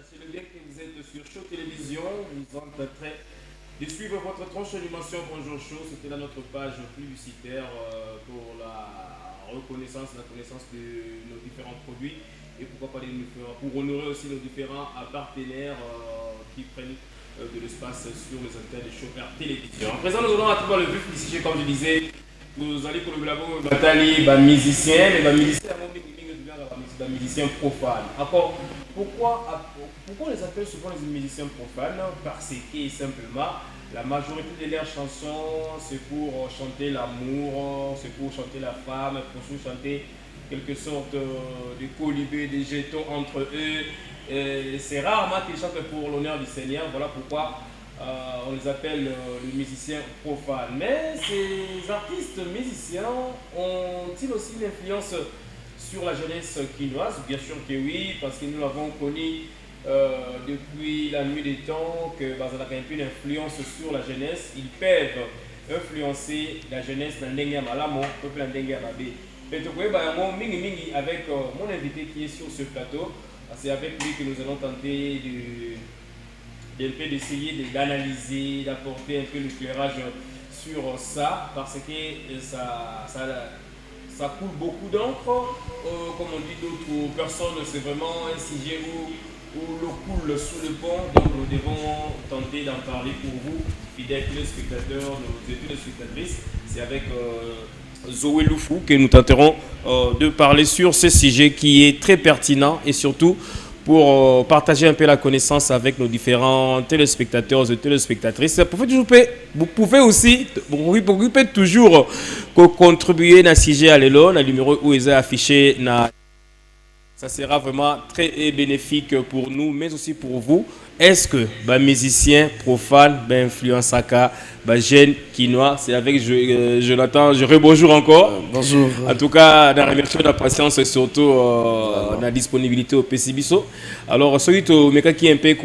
Sachez le bien que vous êtes sur Show Télévision. Vous êtes en train de suivre votre tranche d'animation Bonjour Show. C'était là notre page publicitaire pour la reconnaissance, la connaissance de nos différents produits et pourquoi pas pour honorer aussi nos différents partenaires qui prennent de l'espace sur les antennes de Show Télévision. À présent, nous allons atteindre le vif du sujet, comme je disais. Nous allons pour le labo bataille musicien, mais musicien profane. Alors, pourquoi on les appelle souvent les musiciens profanes? Parce que simplement, la majorité de leurs chansons, c'est pour chanter l'amour, c'est pour chanter la femme, pour chanter quelque sorte de colibé, des jetons entre eux. C'est rarement qu'ils chantent pour l'honneur du Seigneur. Voilà pourquoi on les appelle les musiciens profanes. Mais ces artistes musiciens ont-ils aussi une influence sur la jeunesse quinoise? Bien sûr que oui, parce que nous l'avons connu depuis la nuit des temps, que Bazalaka a un peu une influence sur la jeunesse. Ils peuvent influencer la jeunesse dans l'Enga Malamo, dans l'Enga Babé. Avec mon invité qui est sur ce plateau, c'est avec lui que nous allons tenter d'essayer d'analyser, d'apporter un peu l'éclairage sur ça, parce que ça coule beaucoup d'encre. Comme on dit d'autres personnes, c'est vraiment un sujet où l'eau coule sous le pont. Donc nous devons tenter d'en parler pour vous, fidèles téléspectateurs, nos téléspectatrices. C'est avec Zoé Loufou que nous tenterons de parler sur ce sujet qui est très pertinent et surtout pour partager un peu la connaissance avec nos différents téléspectateurs et téléspectatrices. Vous pouvez aussi toujours contribuer à ce sujet à l'élo, le numéro où il est affiché. Ça sera vraiment très bénéfique pour nous, mais aussi pour vous. Est-ce que musicien profane, influence jeune quinois, c'est avec Jonathan. Je rebonjour encore. Bonjour. En tout cas, dans la remercie de la patience et surtout la disponibilité au PCBISO. Alors, celui qui est un peu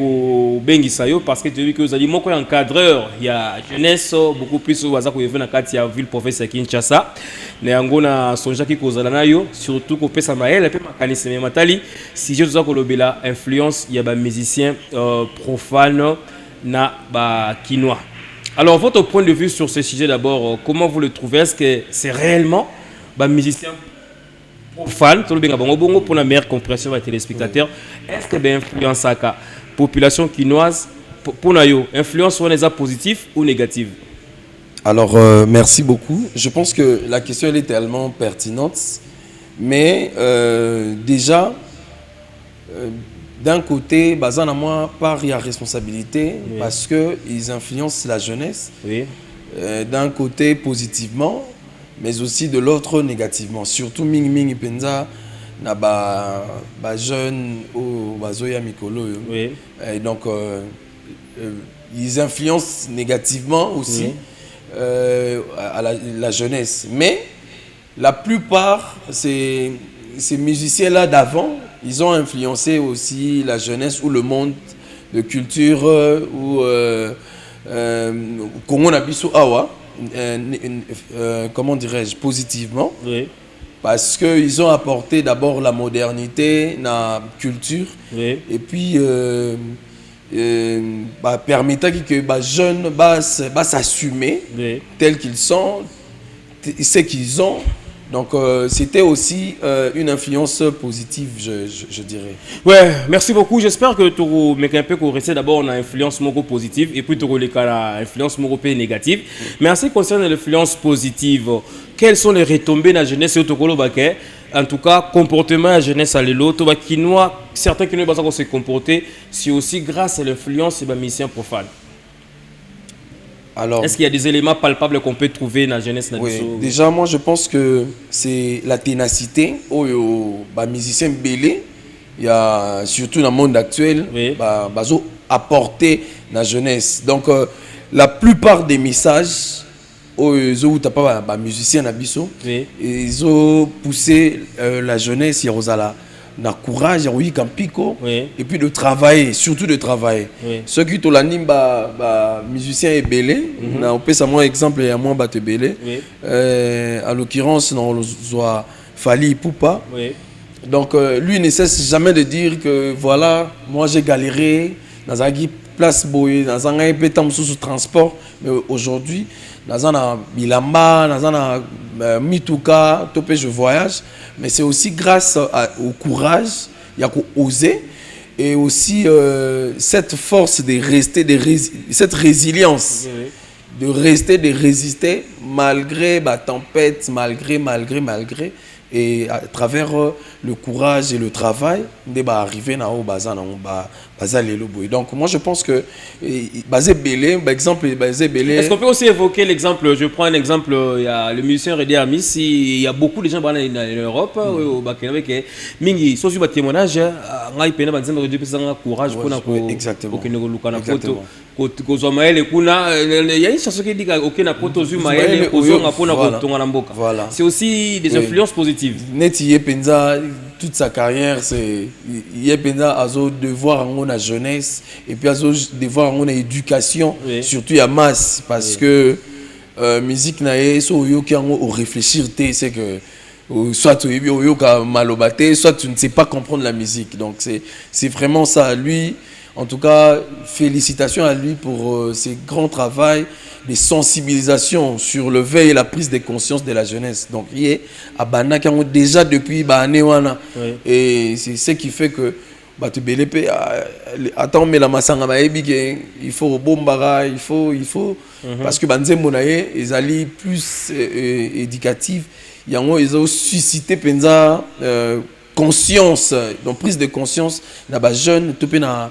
bengisayo parce que tu as vu que vous avez dit encadreur, il y a jeunesse beaucoup plus au hasard que vous avez dans la ville professeur Kinshasa. Néangona sonja qui cause la surtout qu'on peut s'amailler, un peu mécanisme matali. Si je dois que la influence, il y a des musiciens profanes na quinois. Alors, votre point de vue sur ce sujet d'abord, comment vous le trouvez? Est-ce que c'est réellement un musicien profane pour la meilleure compréhension des téléspectateurs? Est-ce que l'influence à la population quinoise, pour nous, influence soit positive ou négative? Alors, merci beaucoup. Je pense que la question elle est tellement pertinente, mais déjà, d'un côté, à moi, il y a responsabilité oui. Parce qu'ils influencent la jeunesse. Oui. D'un côté positivement, mais aussi de l'autre négativement. Surtout Ming Penza, na jeune au Bazoya Mikolo. Oui. Et donc, ils influencent négativement aussi oui. À la jeunesse. Mais la plupart, ces musiciens-là d'avant, ils ont influencé aussi la jeunesse ou le monde de culture ou Congo Nabiso Awa, comment dirais-je, positivement. Oui. Parce qu'ils ont apporté d'abord la modernité dans la culture. Oui. Et puis permettant que les jeunes s'assumer oui. Tels qu'ils sont, ce qu'ils ont. Donc, c'était aussi une influence positive, je dirais. Ouais, merci beaucoup. J'espère que tu restes d'abord une influence positive et puis tu as une influence négative. Mais en ce qui concerne l'influence positive, quelles sont les retombées dans la jeunesse et en tout cas, comportement de la jeunesse à l'autre, certains qui ne peuvent pas se comporter, c'est aussi grâce à l'influence des musiciens profanes. Alors, est-ce qu'il y a des éléments palpables qu'on peut trouver dans la jeunesse? Oui, déjà, moi, je pense que c'est la ténacité. Les musiciens belés, il y a surtout dans le monde actuel, oui. Apporter la jeunesse. Donc, la plupart des messages, les musiciens, oui. Ils ont poussé la jeunesse, na courage oui. Et puis de travailler, surtout de travailler. Oui. Ceux qui ont l'anime musicien est belé, on peut savoir exemple il y a moins battre belé. Oui. À l'occurrence on doit Fali Poupa. Oui. Donc lui ne cesse jamais de dire que voilà, moi j'ai galéré dans un place boy, dans un peu temps sous transport, mais aujourd'hui dans un bilamba, dans un mituka, topé je voyage, mais c'est aussi grâce au courage, il y a qu'à oser et aussi cette force de rester, cette résilience. Oui. De rester, de résister malgré la tempête, malgré. Et à travers le courage et le travail, on va arriver à bazar. Donc moi je pense que basé Belé, par exemple basé Belé. Est-ce qu'on peut aussi évoquer l'exemple? Je prends un exemple. Il y a le musicien Redé Amis. Il y a beaucoup de gens en Europe au Bakinabe qui mingi. Sauf sur le témoignage, on a eu peine à dire que courage pour nous. Exactement. Il y a une chanson qui dit voilà. C'est aussi des influences positives. Toute sa carrière, il y a devoir en la jeunesse et puis devoir en éducation, oui. Surtout à masse parce oui. Que musique nae so yo qui en réfléchir c'est que soit tu es malobaté, soit tu ne sais pas comprendre la musique. Donc c'est vraiment ça. Lui, en tout cas, félicitations à lui pour ses grands travaux de sensibilisation sur le veille et la prise de conscience de la jeunesse. Donc, il est à Banaki déjà depuis Banéwana. Oui. Et c'est ce qui fait que attends, mais la massanga il faut bombara, il faut parce que Banzé Monaye, ils allaient plus éducatifs. Ils ont suscité penza conscience, donc prise de conscience na jeune topé na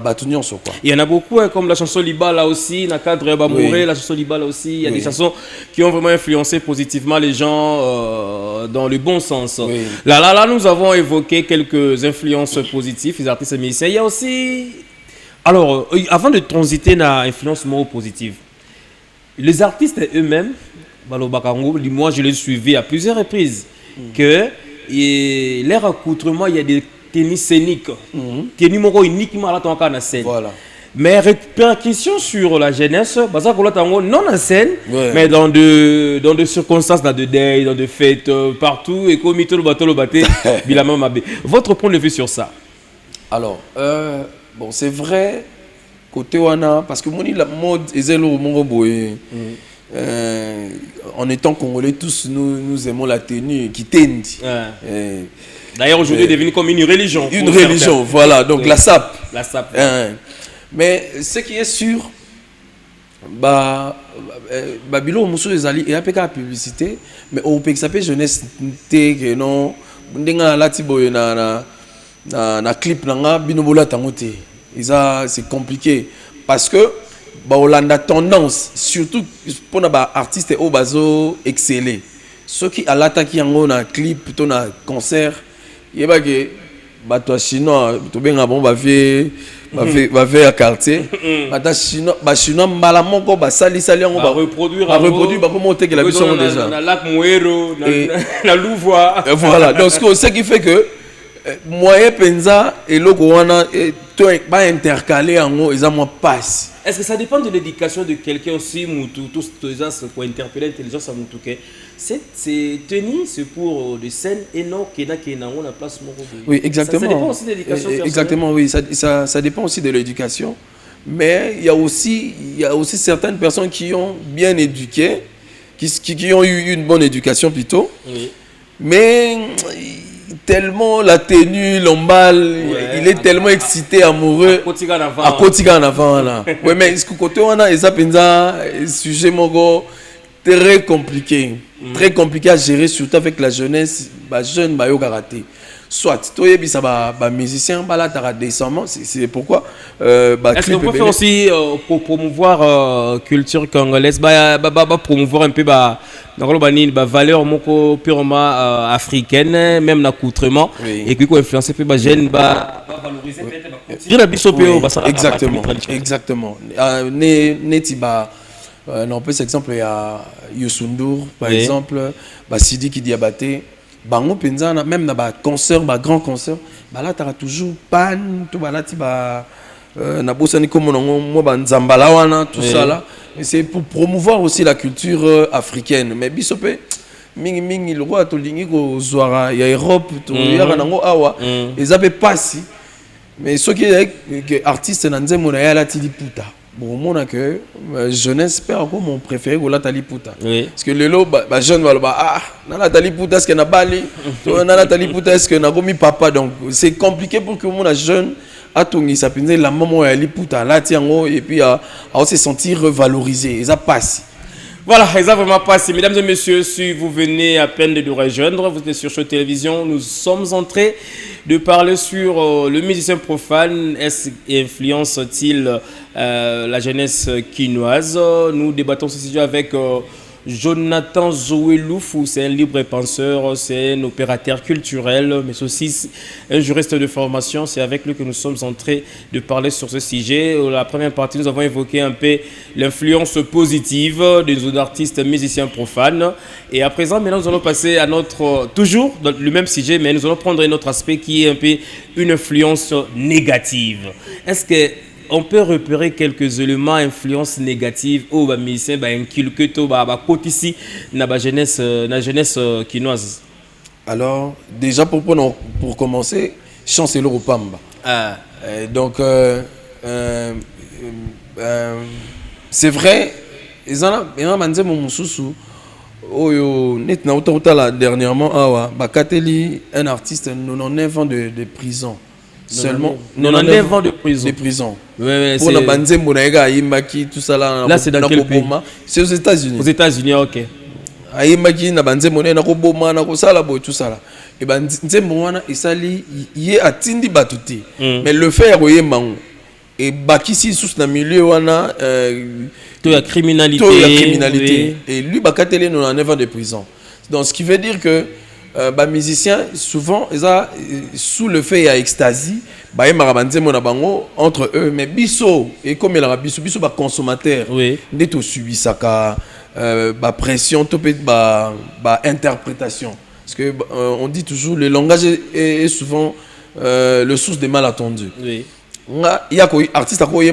batunion quoi. Il y en a beaucoup hein, comme la chanson Libala aussi, na cadre Bamouré, oui. La chanson Libala aussi, il y a oui. Des chansons qui ont vraiment influencé positivement les gens dans le bon sens. Oui. Là nous avons évoqué quelques influences positives les artistes et musiciens. Il y a aussi alors avant de transiter na influence moins positive. Les artistes eux-mêmes, moi je les suivi à plusieurs reprises que et leur accoutrement, il y a des tenues scéniques, tenues uniquement à la scène. Voilà. Mais répercussions sur la jeunesse, non en scène, ouais. Mais dans de circonstances, dans de deuil, dans de fêtes, partout, et comme le bateau, votre point de vue sur ça? Alors, bon, c'est vrai, côté Wana, parce que la mode est en étant congolais, tous nous aimons la tenue qui tend. D'ailleurs, aujourd'hui, est devenu comme une religion. Une religion, certains. Voilà. Donc, oui. La SAP. La SAP. Mais ce qui est sûr, Babylon, Moussou, les alliés, il y a pas de publicité, mais on peut s'appeler jeunesse, non, na clip, c'est compliqué. Parce que, on a tendance, surtout pour les artistes au bazo exceller. Ceux qui à l'attaque en un clip, plutôt un concert, il y a que bateau chinois, tout bien bon va faire à quartier. Bateau chinois malamment ko sali on va reproduire ba monter que la vision déjà. Na lac Mouero, na Louvois. Voilà. Donc ce qui fait que moyen penza et logo wana to ba intercaler en haut ils ont passe. Est-ce que ça dépend de l'éducation de quelqu'un aussi, tous les gens pour interpeller l'intelligence à Moutouké? C'est tenu, c'est pour des scènes et non qu'il y a la place. Oui, exactement. Ça dépend aussi de l'éducation. Exactement, oui. Ça dépend aussi de l'éducation. Mais il y a aussi certaines personnes qui ont bien éduqué, qui ont eu une bonne éducation plutôt. Oui. Mais tellement la tenue, l'emballe, ouais, il est tellement excité, amoureux. À Kotiga en avant. Là. Oui, mais ce côté on a, un sujet très compliqué. Très compliqué à gérer, surtout avec la jeunesse, jeune, karaté. Soit, tu es un musicien, c'est pourquoi. Est-ce qu'on peut faire aussi pour promouvoir culture congolaise, promouvoir un peu la valeur purement africaine, même l'accoutrement, et puis influencer les jeunes, valoriser exactement. Non, par exemple, il y a Youssoundour, par exemple, Sidi Kidiabaté. Bango penza même na ba concert ba grand concert là tu as toujours panne tout là ti ba na bosani comme mo ba nzambala wana tout ça là, c'est pour promouvoir aussi la culture africaine. Mais bisope mingi le roi to lingi ko zwara ya Europe to ya nango awa ezabe pasi mais ce qui est que artiste na nzembo na ya la tiliputa bon mona que jeunesse père ko mon préféré ko la taliputa parce que lelo ba jeune ba ah na la taliputa est-ce que na bali to na la taliputa est-ce que na gomi papa donc c'est compliqué pour que mon jeune a tongi ça pinze la maman ya liputa la tiango et puis à se sentir revalorisé et ça passe. Voilà, ça vraiment passé. Mesdames et messieurs, si vous venez à peine de nous rejoindre, vous êtes sur Show Télévision, nous sommes en train de parler sur le musicien profane. Influence-t-il la jeunesse quinoise? Nous débattons ce sujet avec Jonathan Zoé Loufou, c'est un libre penseur, c'est un opérateur culturel, mais aussi un juriste de formation. C'est avec lui que nous sommes en train de parler sur ce sujet. La première partie, nous avons évoqué un peu l'influence positive de nos artistes musiciens profanes. Et à présent, maintenant, nous allons passer à notre, toujours dans le même sujet, mais nous allons prendre un autre aspect qui est un peu une influence négative. Est-ce que on peut repérer quelques éléments influence négative au musicien inculqué to ici na jeunesse quinoise? Alors déjà pour commencer, Chancelo Rupamba. Donc c'est vrai, ils en manzé mon mususu oyo net na utala dernièrement awa bakateli un artiste 99 ans de prison. Seulement 99 ans de prison. Pour la banzembo na ega imaki tout ça là. Là c'est dans quel pays? C'est aux États-Unis. Aux États-Unis, OK. Imaki na banzembo na ko boma na ko sala boy tout ça là. Et banzembo wana isali yé atindi batuti. Mais le faire oye mango. Et bakisi sous na milieu wana to ya criminalité. Oui. Et lui bakateli 99 ans de prison. Donc ce qui veut dire que les musiciens, souvent, ils ont, sous le fait, il y a ecstasy, entre eux, mais biso, et comme il y a biso, consommateur, dès que subi ça, pression, interprétation. Parce que on dit toujours, le langage est souvent le source des malentendus. Il y a des artistes qui ont été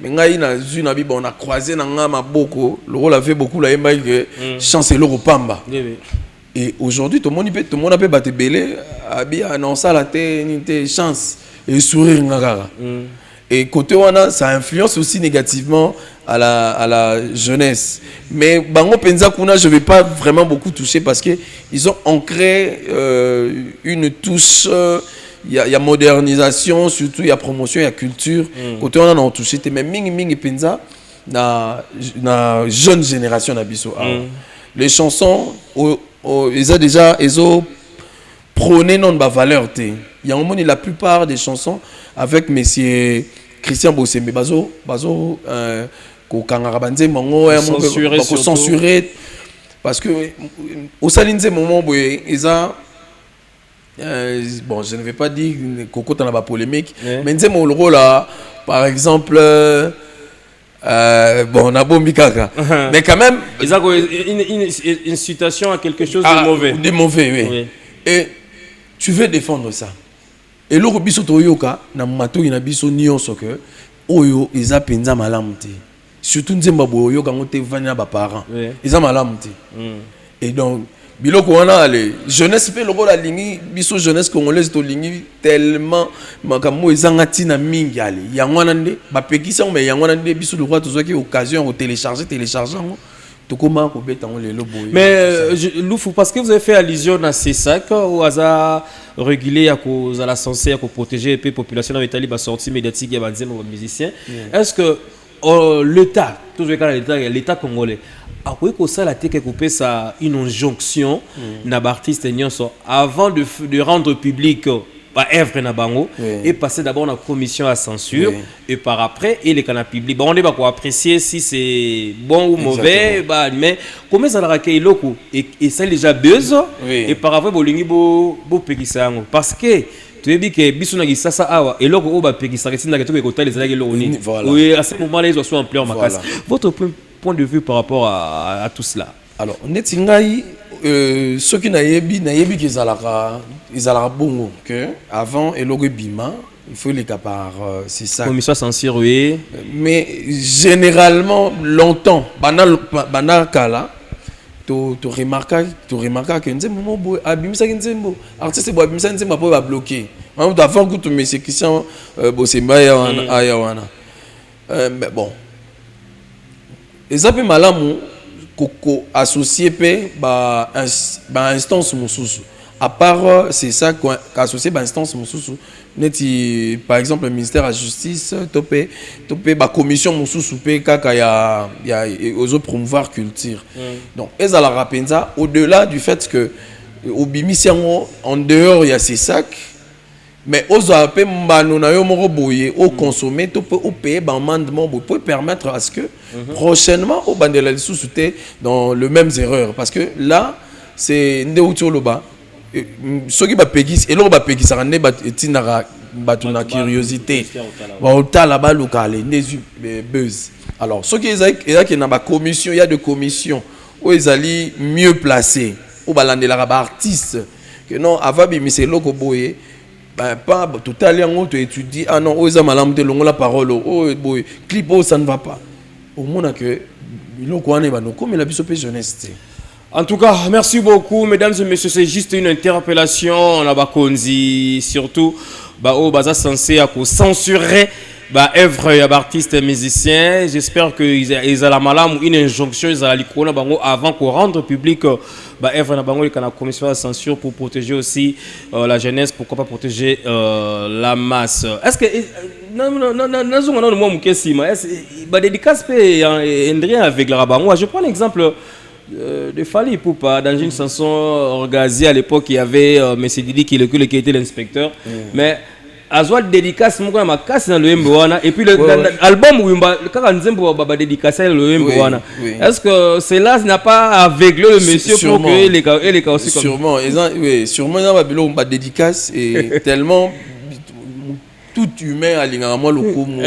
mais on a croisé dans le rôle a fait beaucoup la Chancelo Rupamba. Et aujourd'hui, tout le monde a pu battre belé, annoncer la chance et sourire. Et côté wana, ça influence aussi négativement à la jeunesse. Mais bango penza kuna, je vais pas vraiment beaucoup toucher parce que ils ont ancré une touche. Il y a modernisation, surtout il y a promotion, il y a culture. Côté on a touché, mais mingi penza na jeune génération d'abisso. Les chansons ils ont déjà prôné non ma valeur. Il y a un moment la plupart des chansons avec monsieur Christian Bossembe bazo ko kangara banze mongo censuré parce que au salinze moment ils ont bon je ne vais pas dire Coco dans la polémique mais nzemo le rôle là par exemple bon, on a bon Mikaka. Mais quand même. Ils ont une citation à quelque chose de mauvais. De mauvais, oui. Et tu veux défendre ça. Et le biso toyoka, na mato ina biso nyonso que oyo eza penza malamuti. Surtout nzemba boyo kangote vanya ba parents. Eza malamuti. Et donc biloko wana ale jeunesse pe loko la lingi biso jeunesse congolaise to lingi tellement makambo ezanga tina mingi ale yangwana nde ba pekisa mais yangwana nde biso le roi tozaki occasion de télécharger to koma ko beta on lelo boy. Mais Loufou, parce que vous avez fait allusion à ces sacs au hasard régulier à cause à la censée à protéger les populations dans l'Italie ba sortie médiatique et banzemo musiciens. Est-ce que l'État, tout l'État congolais après que ça la tête coupé ça une injonction na artiste avant de rendre public par œuvre na bango et passer d'abord la commission à censure et par après et les canaux publics on va quoi apprécier si c'est bon ou mauvais mais comment ça la raquer loko et ça déjà buzz et par après bolingi bo pekisango parce que tu as dit que bisuna qui ça awa et loko ba pekisaka tinda que to ko tali zalaki lo ni oui à ce moment là ils sont en plein macasse votre point de vue par rapport à tout cela? Alors, netingai ceux qui n'ayebi qu'ils allaient bongo que avant et logo bima il faut les capar c'est ça. Commission censure oui. Mais généralement longtemps banal kala to remarquer que nzembo mo boy abimisa nzembo artiste bo abimisa nzembo po ba bloquer même avant que tu me c'est Christian Bosemba ya wana mais bon ezape malamu koko associé pe ba instance mususu à part c'est ça qu'associé ba instance mususu neti par exemple le ministère de la justice topé ba commission mususu pe kaka ya ozo promouvoir culture donc ezala rapenza au-delà du fait que obimisiango en dehors il y a ces sacs mais ozo pe mbano na yo moko boye au consommer topé au payer ba amendement pour permettre à ce que prochainement au bandela lisusu te dans le mêmes erreurs parce que là c'est ndeutsoloba soki ba pegis et lo ba pegisaka nde etinaka bato na curiosité ba otala ba lokale ndezu buzz alors soki ezaki na ba commission il y a de commissions où ezali mieux placé ou balandelaka ba artiste que non ava bimise loko boye pas tout à l'heure on te étudie ah non oza malamu te longo la parole oh boye clip oh ça ne va pas au moins que loko wana ba no comme la biso pe jeunesse. En tout cas, merci beaucoup, mesdames et messieurs. C'est juste une interpellation. On a Bakonzi, surtout, baza censé censurer œuvre d'artistes et musiciens. J'espère qu'ils ont la malam une injonction, ils ont avant qu'on rende public œuvre de la commission de censure pour protéger aussi la jeunesse, pourquoi pas protéger la masse. Est-ce que dédicace avec la Rabango. Je prends l'exemple de Fally Ipupa dans une chanson orgasée à l'époque il y avait Monsieur Didi qui était l'inspecteur mais azwa dédicace moko na makasi na loembo wana et puis l'album wimba kaka nzembo baba dédicace le loembo wana est-ce que cela n'a pas aveuglé le monsieur pour que les cas aussi comme sûrement oui sûrement na babilo ba dédicace et tellement tout humain alingaka moi lokumu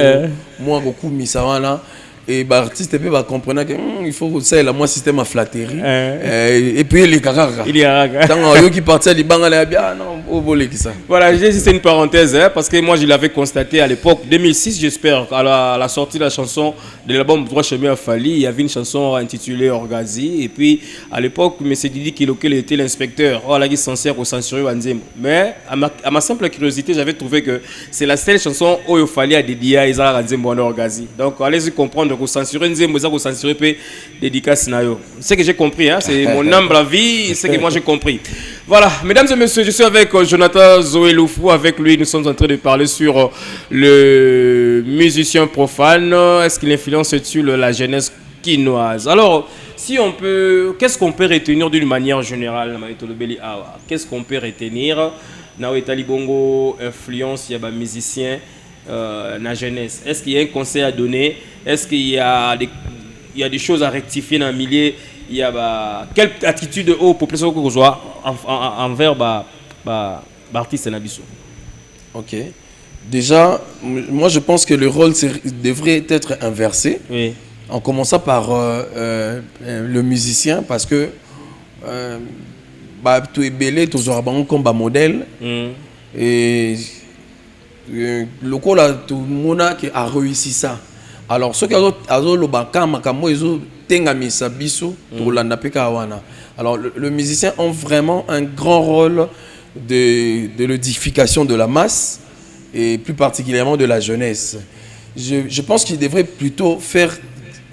moi beaucoup misawana et l'artiste peut comprendre qu'il faut ça la moi système à flatterie et puis les caracas il y a dans qui partait du bangala bien non au voler qui ça voilà c'est une parenthèse parce que moi je l'avais constaté à l'époque 2006 j'espère à la sortie de la chanson de l'album Droit chemin à Fally il y avait une chanson intitulée Orgazi et puis à l'époque monsieur Didi qui était l'inspecteur là qui censé censurer Wanzem mais à ma simple curiosité j'avais trouvé que c'est la seule chanson où il fallait dédier à Isaac Wanzem Orgazi donc allez-y comprendre que censurer Nzembo ça que censurer peut dédicace nayo c'est que j'ai compris hein c'est mon humble avis c'est que moi j'ai compris voilà mesdames et messieurs je suis avec Jonathan Zoé Loufou avec lui nous sommes en train de parler sur le musicien profane est-ce qu'il influence-t-il la jeunesse quinoise alors si on peut qu'est-ce qu'on peut retenir d'une manière générale qu'est-ce qu'on peut retenir na etali bongo influence ya ba musicien la jeunesse. Est-ce qu'il y a un conseil à donner? Est-ce qu'il y a des choses à rectifier dans le milieu? Il y a quelle attitude aux populations que vous avez envers l'artiste Nabiso? Ok. Déjà, moi je pense que le rôle devrait être inversé. Oui. En commençant par le musicien parce que tu es belé, tu as comme modèle. Et le coup là tout le monde a réussi ça alors ceux qui ont le banca makamo ils ont tengamisa biso pour landa peka wana alors le musicien ont vraiment un grand rôle de l'édification de la masse et plus particulièrement de la jeunesse. Je pense qu'il devrait plutôt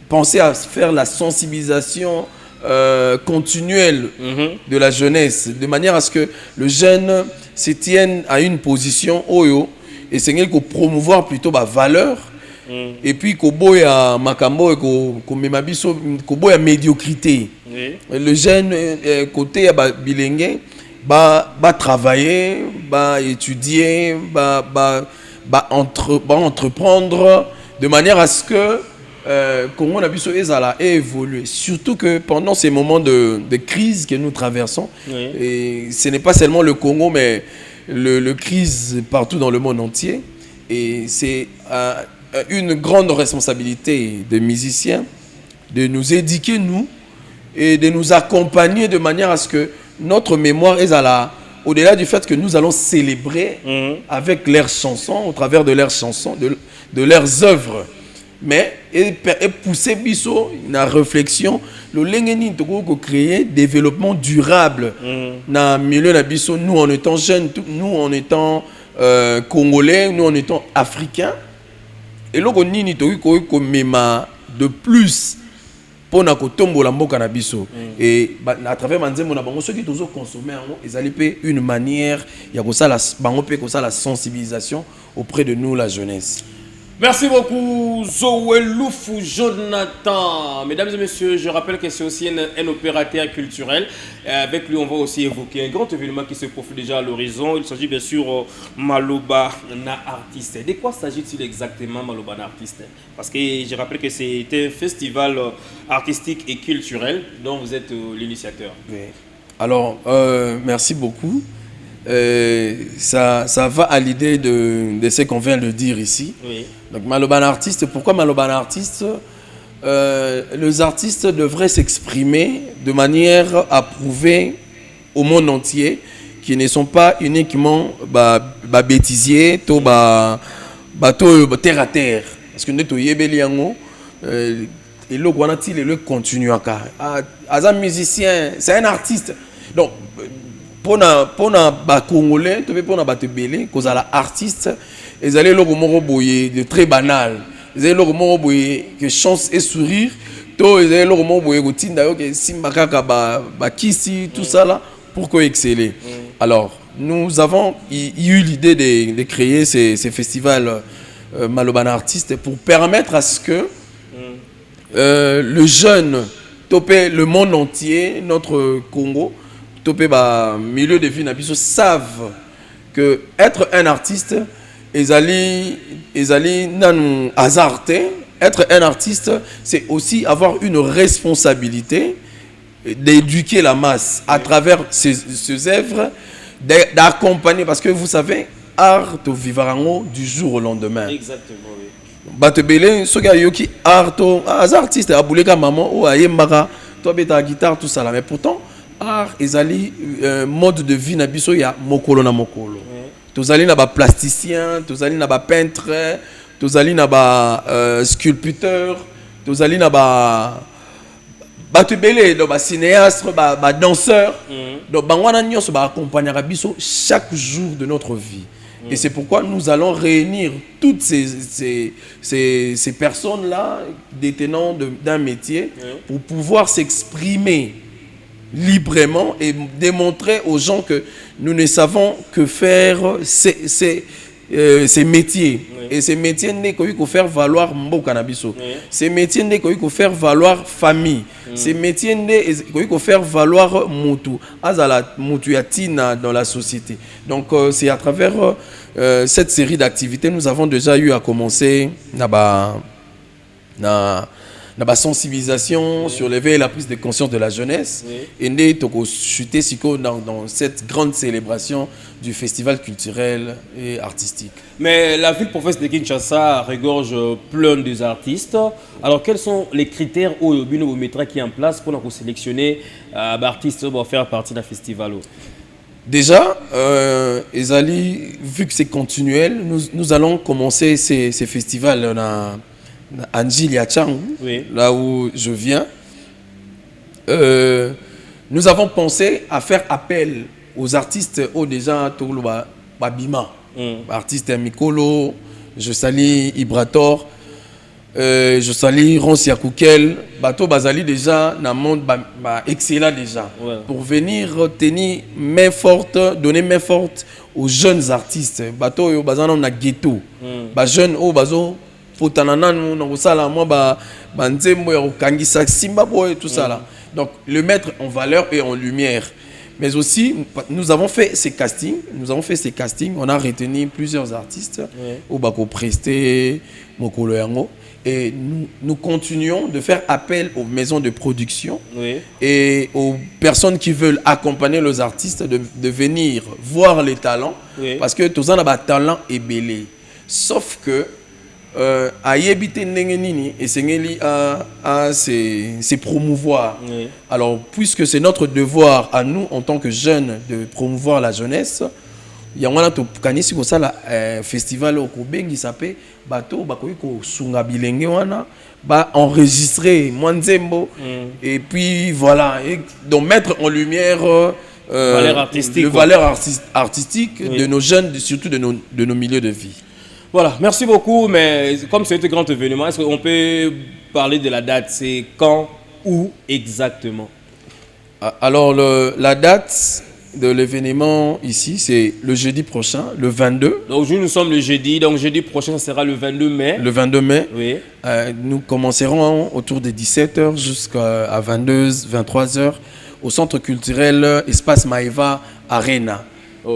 penser à faire la sensibilisation continuelle de la jeunesse de manière à ce que le jeune se tienne à une position oyo et c'est qu'il faut promouvoir plutôt ma valeur et puis qu'on boya makambo et qu'on memabiso qu'on boya médiocrité. Le jeune côté à bilingue va travailler, va étudier, va entreprendre de manière à ce que comment on a vu ça évoluer. Surtout que pendant ces moments de crise que nous traversons, et ce n'est pas seulement le Congo mais le crise partout dans le monde entier et c'est une grande responsabilité des musiciens de nous éduquer nous et de nous accompagner de manière à ce que notre mémoire est au-delà du fait que nous allons célébrer avec leurs chansons, au travers de leurs chansons, de leurs œuvres, mais et pousser biso une réflexion le lengeni to créer développement durable dans le milieu de biso, nous en étant jeunes, nous en étant congolais, nous en étant africains. Et là on nini to ko mema de plus pour na ko tombola mboka na biso. Et à travers manzembo na bango ceux qui toujours consommer ils allaient payer une manière il y a ça la bango pe ko ça la sensibilisation auprès de nous la jeunesse. Merci beaucoup, Zoweloufou Jonathan. Mesdames et messieurs, je rappelle que c'est aussi un opérateur culturel. Avec lui, on va aussi évoquer un grand événement qui se profile déjà à l'horizon. Il s'agit bien sûr Maloba na artiste. De quoi s'agit-il exactement, Maloba na artiste? Parce que je rappelle que c'est un festival artistique et culturel dont vous êtes l'initiateur. Oui. Alors, merci beaucoup. Ça va à l'idée de ce qu'on vient de dire ici. Oui. Donc Maloba na artiste, pourquoi Maloba na artiste? Les artistes devraient s'exprimer de manière à prouver au monde entier qu'ils ne sont pas uniquement bêtisiers, terre à terre. Parce que nous sommes yebeliango et le guanati le continue encore. As un musicien, c'est un artiste. Donc pour na congolais, pour na batebele, cause à la artiste, ils allaient le moro boyer de très banal. Ils allaient le moro boyer que chance et sourire. To ils allaient le moro boyer que tinda yo que simbakaka ba kisi tout ça là pour qu'on exceller. Alors nous avons eu l'idée de créer ces festivals Maloba na artiste pour permettre à ce que le jeune topé le monde entier, notre Congo topé milieu de vie nabiso savent que être un artiste ils allaient nan hasarder. Être un artiste c'est aussi avoir une responsabilité d'éduquer la masse à travers ces œuvres, d'accompagner parce que vous savez art to vivarango du jour au lendemain. Exactement, oui. Batebele ceux qui art to artiste abuleka maman ou ayembaka toi beta guitare tout ça là mais pourtant art ezali mode de vie na biso ya mokolo na mokolo. Tozali na ba plasticien, tozali na ba peintre, tozali na ba sculpteur, tozali na ba batebele do ba cinéaste, ba danseur. Donc bangwana nyonso ba accompagner biso chaque jour de notre vie. Et c'est pourquoi nous allons réunir toutes ces personnes-là détenant d'un métier pour pouvoir s'exprimer librement et démontrer aux gens que nous ne savons que faire ces métiers. Et ces métiers n'est qu'il faire valoir mboka na biso. Ces métiers n'est qu'il faire valoir famille. Ces métiers n'est qu'il faire valoir mutu. Azala mutu yatina dans la société. Donc c'est à travers cette série d'activités nous avons déjà eu à commencer la sensibilisation sur l'éveil et la prise de conscience de la jeunesse et nous avons chuté dans cette grande célébration du festival culturel et artistique. Mais la ville province de Kinshasa regorge plein des artistes. Alors quels sont les critères où vous mettrez qui en place pour nous sélectionner artistes pour faire partie d'un festival? Déjà, vu que c'est continuel, nous allons commencer ces festivals Anjili à Tchang, là où je viens. Nous avons pensé à faire appel aux artistes déjà Bima, artiste Mikolo, je salue Ibrator, je salue Ronsia Koukel, Bato Bazali déjà dans le monde excellent déjà pour venir tenir main forte, donner main forte aux jeunes artistes. Bato yo bazana na ghetto, ba jeunes au bazo fotanananu na kosala moi banzembo ya kokangisa simba boy tout ça là. Donc le mettre en valeur et en lumière. Mais aussi nous avons fait ces castings, on a retenu plusieurs artistes au bako presté mokolo yango et nous continuons de faire appel aux maisons de production et aux personnes qui veulent accompagner les artistes de venir voir les talents parce que tous en a talent et belé. Sauf que à yébiter nini et c'est promouvoir. Alors puisque c'est notre devoir à nous en tant que jeunes de promouvoir la jeunesse, yango to kanisi ko sala festival au Kobengi sapé bateau bakoki ko sunga bilenge wana ba enregistrer Mwanzembo et puis voilà et donc mettre en lumière le valeur artistique de nos jeunes, surtout de nos milieux de vie. Voilà, merci beaucoup, mais comme c'est un grand événement, est-ce qu'on peut parler de la date? C'est quand, où exactement? Alors la date de l'événement ici, c'est le jeudi prochain, le 22. Donc aujourd'hui nous sommes le jeudi, donc jeudi prochain ça sera le 22 mai. Le 22 mai, oui. Nous commencerons autour de 17h jusqu'à 23h au centre culturel Espace Maeva Arena.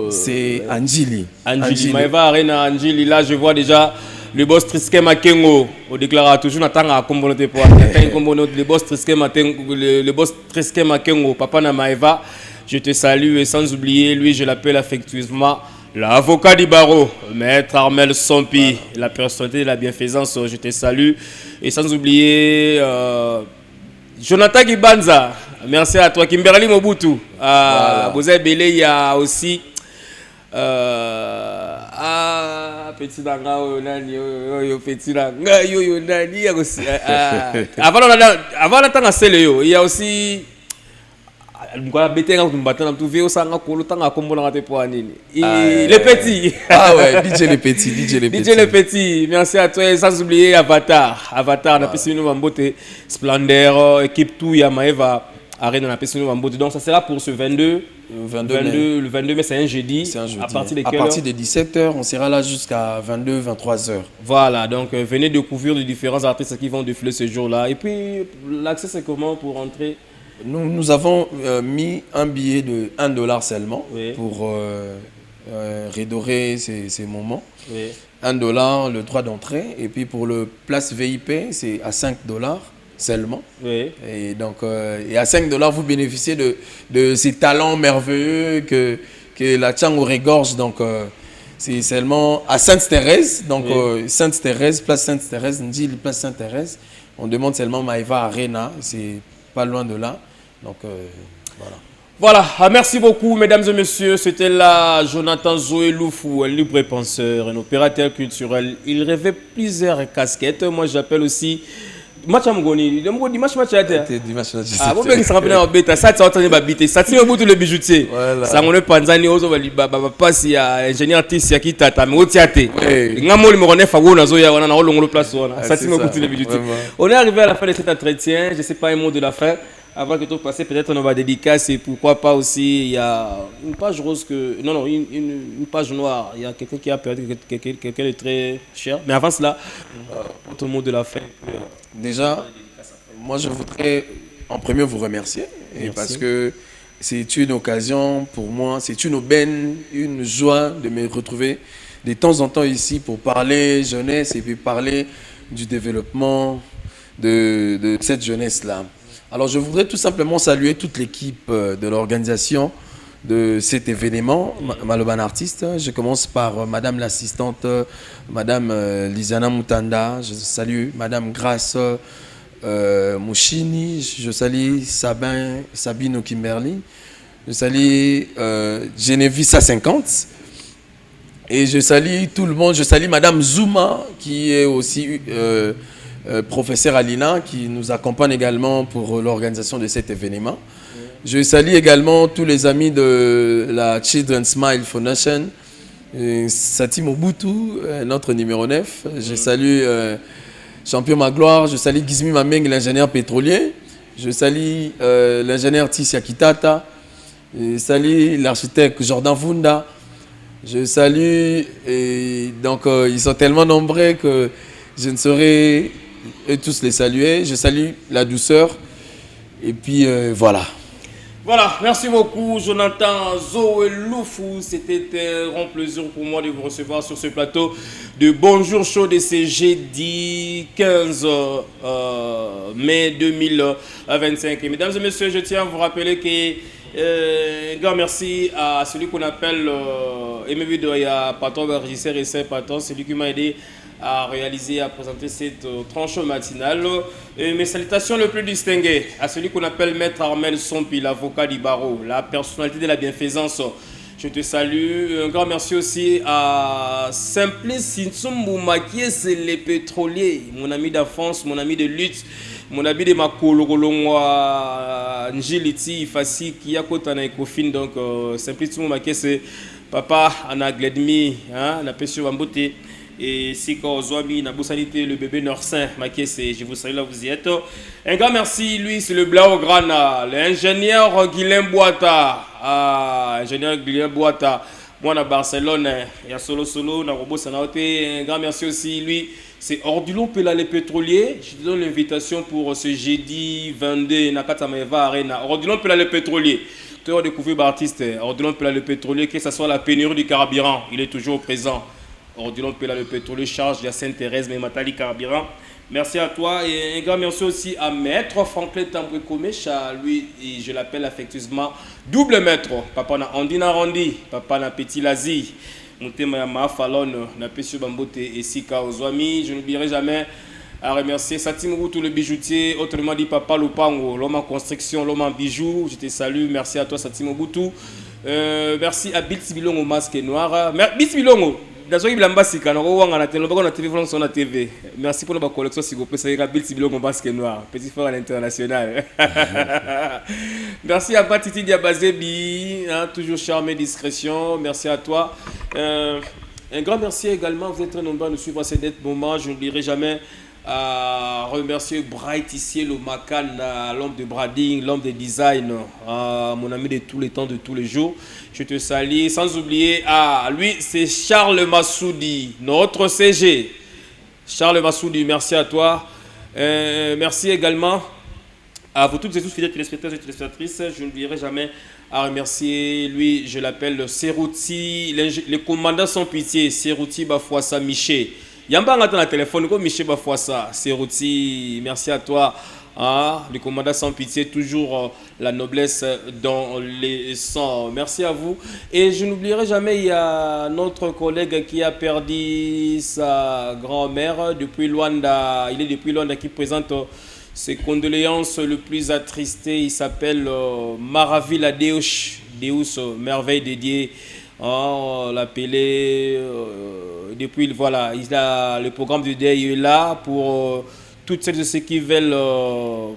C'est Anjili. Anjili. Maeva Arena, Anjili. Là, je vois déjà le boss Triske Makengo. On déclare toujours Natanga Kombonote pour le boss Triske Makengo. Le boss Triske Makengo, Papa na Maeva. Je te salue et sans oublier, lui, je l'appelle affectueusement l'avocat du barreau, Maître Armel Sompi, la personnalité de la bienfaisance. Je te salue et sans oublier Jonathan Gibanza. Merci à toi, Kimberly Mobutu. Vous avez belé, il y a aussi petit nanga petit nanga yo nani aussi. Avant d'attendre il y a aussi les petits. Ah ouais, DJ les petits, DJ les petits. DJ les petits, merci à toi et sans oublier Avatar. Avatar, on a passé une beauté, Splendeur, équipe tout, Yamaeva. Arena, on a passé une beauté. Donc ça sera pour ce 22. Le 22 mai, c'est un jeudi. À partir de 17h, on sera là jusqu'à 23h. Voilà, donc venez découvrir les différents artistes qui vont défiler ce jour-là. Et puis, l'accès, c'est comment pour entrer? Nous avons mis un billet de $1 seulement pour redorer ces moments. Oui. $1 le droit d'entrée. Et puis pour le place VIP, c'est à $5 seulement. Oui. Et donc, et à $5, vous bénéficiez de ces talents merveilleux que la Tchango regorge. Donc, c'est seulement à Sainte-Thérèse. Donc, Sainte-Thérèse, place Sainte-Thérèse, Ndjili, place Sainte-Thérèse. On demande seulement Maeva Arena. C'est pas loin de là. Donc, voilà. Voilà, merci beaucoup, mesdames et messieurs. C'était là Jonathan Zoé Loufou, un libre penseur, un opérateur culturel. Il rêvait plusieurs casquettes. Moi, j'appelle aussi. Match Amgoni, Dimanche match à terre. Ah, vous pouvez se rappeler en bêta, ça tu as entendu babiter, ça tient au bout de le bijoutier. Ça on est Panzani, on va passe il y a ingénieur Tissia qui t'a mais au tiaté. Ngamo le moronef a wona zoya wana na longo place wana. Ça tient au bout de le bijoutier. On est arrivé à la fin de cet entretien, je sais pas un mot de la fin. Avant que tout passe, peut-être on va dédicacer et pourquoi pas aussi, il y a une page rose que... Non, une page noire. Il y a quelqu'un qui a perdu, quelqu'un de très cher. Mais avant cela, pour tout le monde de la fin. Déjà, moi je voudrais en premier vous remercier. Parce que c'est une occasion pour moi, c'est une aubaine, une joie de me retrouver de temps en temps ici pour parler jeunesse et puis parler du développement de cette jeunesse-là. Alors, je voudrais tout simplement saluer toute l'équipe de l'organisation de cet événement, Maloban Artiste. Je commence par Madame l'assistante, Madame Lisiana Moutanda. Je salue Madame Grace Mouchini. Je salue Sabine Kimberly. Je salue Genevieve 50. Et je salue tout le monde. Je salue Madame Zouma, qui est aussi... professeur Alina qui nous accompagne également pour l'organisation de cet événement. Je salue également tous les amis de la Children's Smile Foundation, Sati Mobutu, notre numéro 9. Je salue Champion Magloire, je salue Gizmi Mameng, l'ingénieur pétrolier. Je salue l'ingénieur Tissia Kitata. Je salue l'architecte Jordan Funda. Je salue, et donc ils sont tellement nombreux que je ne saurais tous les saluer. Je salue la douceur. Et puis voilà. Voilà, merci beaucoup Jonathan Zoé Loufou. C'était un grand plaisir pour moi de vous recevoir sur ce plateau de Bonjour Show de ce jeudi 15 mai 2025. Et mesdames et messieurs, je tiens à vous rappeler que un grand merci à celui qu'on appelle Aimé Vidoya, patron, régisseur et c'est patron, celui qui m'a aidé à réaliser, à présenter cette tranche matinale. Et mes salutations les plus distinguées à celui qu'on appelle Maître Armel Sompi, l'avocat du barreau, la personnalité de la bienfaisance. Je te salue. Un grand merci aussi à Simplice Insumbouma, qui est les pétroliers, mon ami d'enfance, mon ami de lutte, mon ami de Makolo, Njiliti, Fassi, qui a côté en Ecofin. Donc, Simplice Insumbouma, qui est papa, Anna Gledmi, la pêche Wambote. Et si quand Zoami n'a sanité le bébé Norsin, je vous salue là vous y êtes. Un grand merci, lui c'est le Blaugrana, l'ingénieur Guilhem Boata. Ingénieur Guilhem Boata, moi à Barcelone, il y a solo, na robot Sanaote. Un grand merci aussi, lui c'est Ordulon Pela les pétroliers. Je te donne l'invitation pour ce jeudi 22 Nakata Maeva Arena. Ordulon Pela les pétroliers. Tu as découvert l'artiste Ordulon Pela les pétroliers, que ce soit la pénurie du carburant, il est toujours présent. Ordulon Pela le pétrole charge de Sainte-Thérèse, mais Matali Carburant. Merci à toi et un grand merci aussi à Maître Franklin Tamboué-Komecha. Lui, et je l'appelle affectueusement double maître. Papa na Andina Randi, papa na Petit Lazi. Moutema Yamaha Falon, na Pesio Bambote et Sika Ozwami. Je n'oublierai jamais à remercier Satim Routou le bijoutier, autrement dit Papa Lupango, l'homme en construction, l'homme en bijoux. Je te salue, merci à toi Satim Routou. Merci à Bits Bilongo Masque Noir. Bits Bilongo. Merci pour la collection, s'il vous plaît. Ça ira Bill Bilongo Basque Noir. Petit frère à l'international. Merci à Batiti Diabazebi, toujours charme et discrétion. Merci à toi. Un grand merci également. Vous êtes très nombreux à nous suivre à ce moment. Je n'oublierai jamais à remercier Bright ici, le Macan, l'homme de branding, l'homme de design, mon ami de tous les temps, de tous les jours. Je te salue, sans oublier, lui, c'est Charles Massoudi, notre CG. Charles Massoudi, merci à toi. Merci également à vous toutes et tous, fidèles téléspectateurs et téléspectatrices. Je n'oublierai jamais à remercier, lui, je l'appelle Serouti, le commandant sans pitié, Serouti Bafouassa Miché. Yamba ngata na téléphone ko Miché Bafouassa, Serouti, merci à toi. Le commandant sans pitié, toujours la noblesse dans les sangs. Merci à vous. Et je n'oublierai jamais, il y a notre collègue qui a perdu sa grand-mère depuis Luanda. Il est depuis Luanda qui présente ses condoléances le plus attristé. Il s'appelle Maravilla Deus, merveille dédiée. L'appelé depuis, voilà, le programme de deuil est là pour toutes celles et ceux qui veulent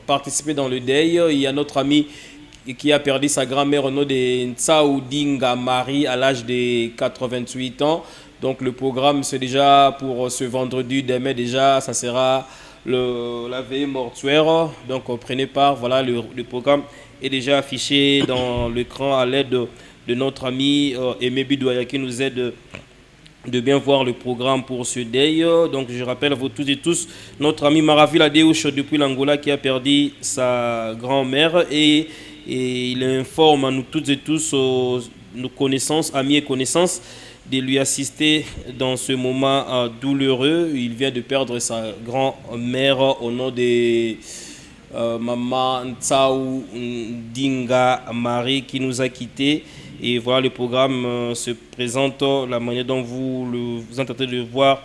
participer dans le deuil. Il y a notre ami qui a perdu sa grand-mère au nom de Ntsaoudinga Marie à l'âge de 88 ans. Donc le programme c'est déjà pour ce vendredi, demain déjà, ça sera la veillée mortuaire. Donc prenez part, voilà, le programme est déjà affiché dans l'écran à l'aide de notre ami Aimé Bidouaya qui nous aide de bien voir le programme pour ce deuil. Donc je rappelle à vous toutes et tous notre ami Maravilla Deus depuis l'Angola qui a perdu sa grand-mère et il informe à nous toutes et tous, nos connaissances, amis et connaissances, de lui assister dans ce moment douloureux. Il vient de perdre sa grand-mère au nom de Maman Ntsaou Dinga Marie qui nous a quittés. Et voilà, le programme se présente, la manière dont vous êtes en train de voir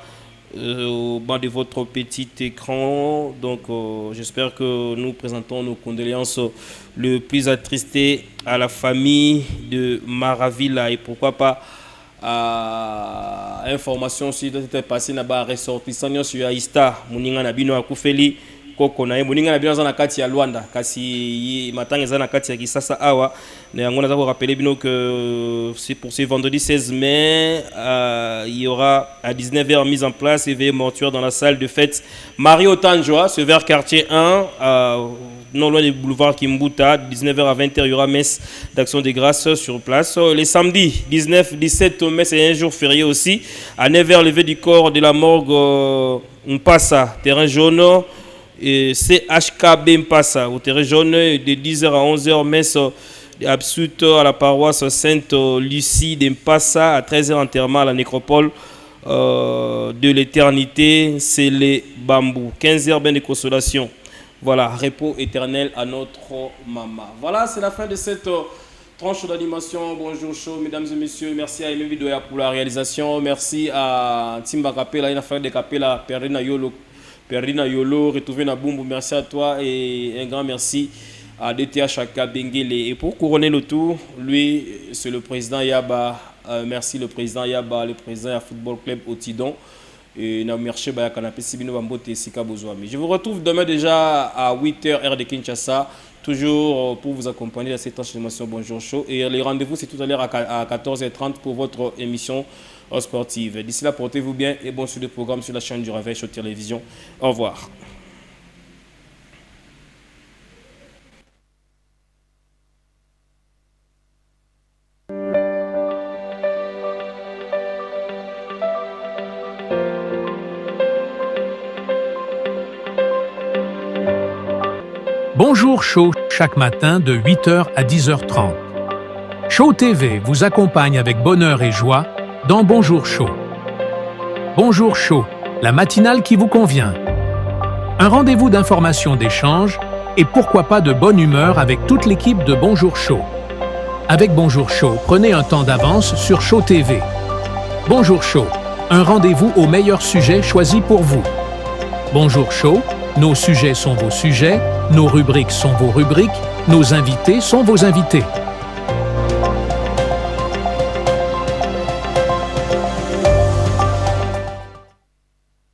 au bas de votre petit écran. Donc j'espère que nous présentons nos condoléances le plus attristées à la famille de Maravilla. Et pourquoi pas information sur ce qui s'est passé là-bas, ressortissant sur Aïsta, Mouninga Nabino Akoufeli. Koko na moninga na bino na kati ya Luanda kasi matanga za na kati ya Kisasa awa na yango na za ko rappeler bino que c'est pour ce vendredi 16 mai il y aura à 19h mise en place éveillé mortuaire dans la salle de fête Marie Otanjoa, ce vers quartier 1 non loin du boulevard Kimbuta. 19h à 20h il y aura messe d'action de grâce sur place. Les samedis 19-17 mai c'est un jour férié aussi. À 9h levé du corps de la morgue Mpassa, terrain jaune. Et CHKB Mpassa au terrain jaune de 10h à 11h messe absute à la paroisse Sainte-Lucie de Mpassa. À 13h enterrement à la nécropole de l'éternité c'est les bambous. 15h bain de consolation. Voilà, repos éternel à notre maman. Voilà, c'est la fin de cette tranche d'animation. Bonjour show, mesdames et messieurs. Merci à Aimé Bidoya pour la réalisation. Merci à Timba Kapela, une affaire de Kapela, Perdina Yolo, retrouvé na Bumbu. Merci à toi et un grand merci à DTHK Benguele. Et pour couronner le tour, lui, c'est le président Yaba. Merci le président Yaba, le président du Football Club Otidon. Et je vous retrouve demain déjà à 8h heure de Kinshasa, toujours pour vous accompagner dans cette transformation Bonjour Show. Et les rendez-vous, c'est tout à l'heure à 14h30 pour votre émission sportive. D'ici là, portez-vous bien et bon sur le programme sur la chaîne du Réveil sur télévision. Au revoir. Bonjour Show, chaque matin de 8h à 10h30. Show TV vous accompagne avec bonheur et joie dans Bonjour Show. Bonjour Show, la matinale qui vous convient. Un rendez-vous d'information, d'échange et pourquoi pas de bonne humeur avec toute l'équipe de Bonjour Show. Avec Bonjour Show, prenez un temps d'avance sur Show TV. Bonjour Show, un rendez-vous aux meilleurs sujets choisis pour vous. Bonjour Show, nos sujets sont vos sujets, nos rubriques sont vos rubriques, nos invités sont vos invités.